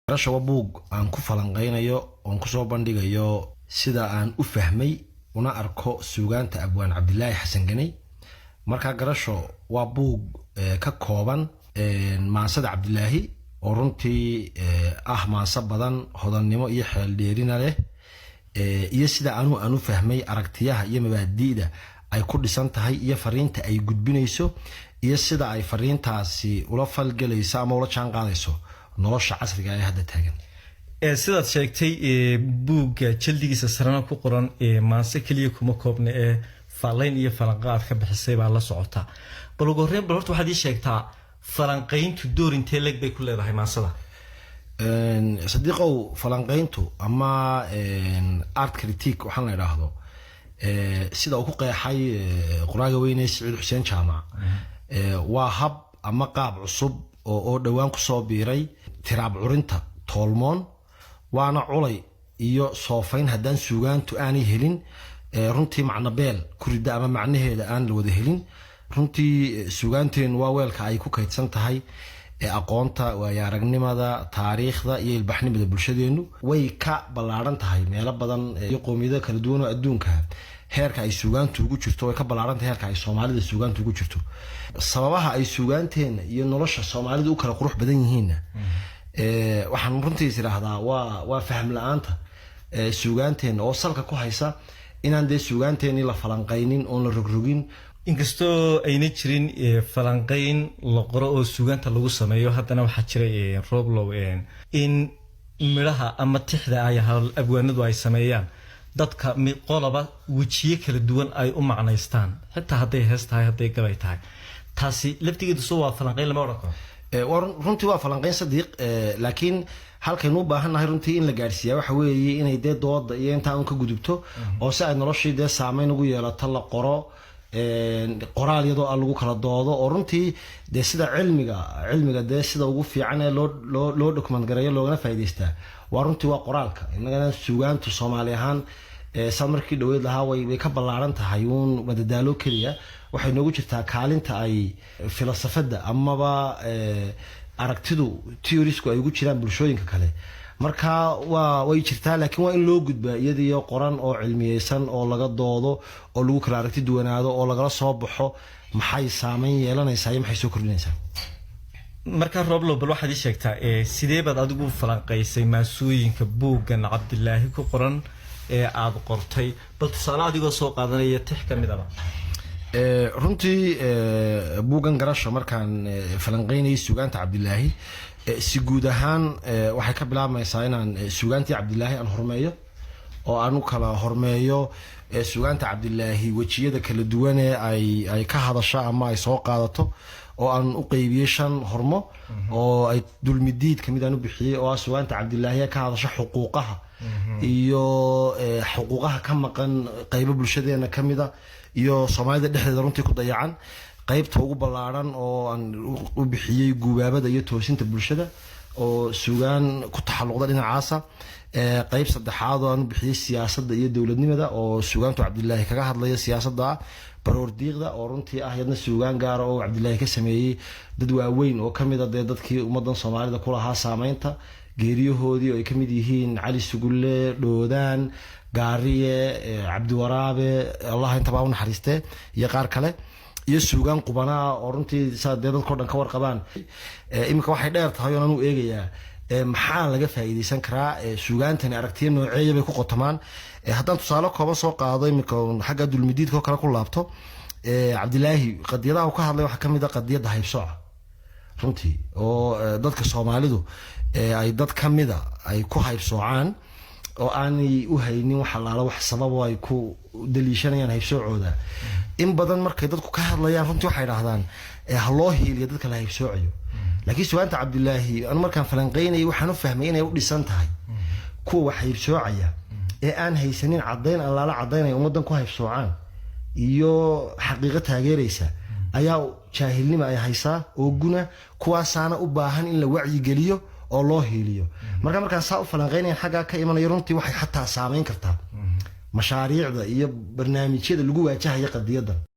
Garasho waa buug aan ku falanqeynayo oon ku soo bandhigayo sida aan u fahmay una arko suugaanta Abwaan Cabdilaahi Xasan Ganay. Marka garasho waa buug ka kooban maansada Cabdilaahi oo runtii maansa badan hodannimo iyo xeel dheerina leh iyo sida aanu fahmay aragtiyaha iyo mabaadi'da ay ku dhisan tahay iyo fariinta ay gudbinayso iyo sida ay fariintaasi ula falgalayso ama ula jaan qaadayso nolosha casriga ah hadda taagan. sidaad sheegtay buugga jildigiisa sarana ku qoran maanse kaliya kuma koobna faalayn iyo falanqaad ka bixisay baa la socota. bal ugu horreyn horta waxaad ii sheegtaa falanqayntu door intee leeg bay ku leedahay maansada? صديقو فلانقينتو اما ارت كريتيك waxaan la yiraahdo sida uu ku qeexay qoraaga weyne Saciid Xuseen Jaamac waa hab ama qaab cusub oo dhawaan ku soo biiray tiraab curinta toolmoon waana culay iyo soofayn haddaan suugaantu aanay helin runtii macna beel ku rida ama macnaheeda aan la wada helin. runtii suugaanteen waa weelka ay ku kaydsan tahay aqoonta waa aragnimada taariikhda iyo ilbaxnimada bulshadeenu way ka balaaran tahay meelo badan iyo qoomiyada kala duwan oo adduunka heerka ay suugaantu ugu jirto way ka balaaran tahay heerka ay Soomaalida suugaantu ugu jirto. sababaha ay suugaanteena iyo nolosha Soomaalida u kala qurux badan yihiin waxaan runtii isiraahdaa waa faham la'aanta suugaanteena oo salka ku haysa inaan de suugaanteena la falanqeynin oo la rogrogin. inkastoo ayna jirin falanqeyn la qoro oo suugaanta lagu sameeyo haddana waxaa jiray roblow in midhaha ama tixda ay abwaanadu ay sameeyaan dadka qolaba wajiye kala duwan ay u macnaystaan xitaa hadday hees tahay hadday gabay tahay taasi laftigeedu soo waa falanqeyn lama oran karo. runtii waa falanqeyn sadiiq laakiin halkaynu u baahannahay runtii in la gaarsiiyaa waxa weeye inay dee dooda iyo inta aan ka gudubto oo si ay noloshii dee saameyn ugu yeelato la qoro qoraal iyadoo lagu kala doodo oo runtii de sida cilmiga de sida ugu fiican ee loo document gareeyo loogana faa'iideystaa waa runtii waa qoraalka. inagana suugaantu Soomaali ahaan samarkii dhaweyd lahaa way ka balaaran tahay uun madadaalo kaliya waxay noogu jirtaa kaalinta ay filsafada amaba aragtidu theoriesku ay ugu jiraan bulshooyinka kale. marka way jirtaa laakiin waa in loo gudbaa iyadoo qoran oo cilmiyeysan oo laga doodo oo lagu kala aragti duwanaado oo laga soo baxo maxay saameyn yeelanaysaa iyo maxay soo kordhinaysaa. marka roblo bal waxaad ii sheegtaa sidee baad adigu falanqaysay maasooyinka buuggan Cabdilaahi ku qoran aad qortay bal tusaale adigoo soo qaadanaya tix ka mid ah. runtii buuggan garasho markaan falanqeynay suugaanta Cabdilaahi si guud ahaan waxay ka bilaabmaysaa inaan suugaantii Cabdilaahi aan hormeeyo oo aan u kala hormeeyo suugaanta Cabdilaahi wajiyada kala duwan ee ay ka hadasho ama ay soo qaadato oo aan u qaybiyay 5 hormo oo ay dulmidiid kamid aan u bixiyay oo suugaanta Cabdilaahi ka hadasho xuquuqaha iyo xuquuqaha ka maqan qaybo bulshadeena kamida iyo Soomaalida dhexdeeda runtii ku dayacan qaybta ugu balaaran oo aan u bixiyay guubaabada iyo toosinta bulshada oo suugaan ku taxalluqda dhinacaasa qayb saddexaad oo aan u bixiyay siyaasadda iyo dawladnimada oo suugaantu Cabdilaahi kaga hadlaya siyaasadda baroordiiqda oo runtii yadna suugaan gaar oo Cabdilaahi ka sameeyay dad waaweyn oo kamid ah dadkii ummadan Soomaalida ku lahaa saameynta geeriyahoodii oo ay kamid yihiin Cali Sugulle Dhoodaan Gaariye Cabdi Waraabe Allah inta baa u naxariistay iyo qaar kale iyo suugaan qubana oo runtii dadka dhan ka warqabaan. imika waxay dheer tahay oo aan u eegayaa maxaa laga faa'iideysan karaa suugaantani aragtiyo nooceeyo bay ku qotamaan. haddaan tusaale kooban soo qaado imika xagga dulmidiidka kale ku laabto Cabdilaahi qadiyadaha uu ka hadlay waxa kamid ah qadiyada haybsooca runtii oo dadka Soomaalidu ay dad kamida ay ku haybsoocaan oo aanay u haynin waxa laala wax sabab ay ku daliishanayaan haybsoocooda. in badan markay dadku ka hadlayaan runtii waxay yiraahdaan loo hiiliyo dadka la haybsoocayo laakiin suugaanta Cabdilaahi aan markaan falanqeynay waxaan u fahmay inay u dhisan tahay kuwa wax haybsoocaya ee aan haysanin cadeyn aan laala cadeynay ummadan ku haybsoocaan iyo xaqiiqo taageeraysa ayaa jaahilnimo ay haysaa oo guna kuwaasaana u baahan in la wacyi geliyo oo loo hiiliyo. markaan saa u falanqeynay xagga ka imanayo runtii waxay xataa saameyn kartaa mashaariicda iyo barnaamijyada lagu waajahayo qadiyada.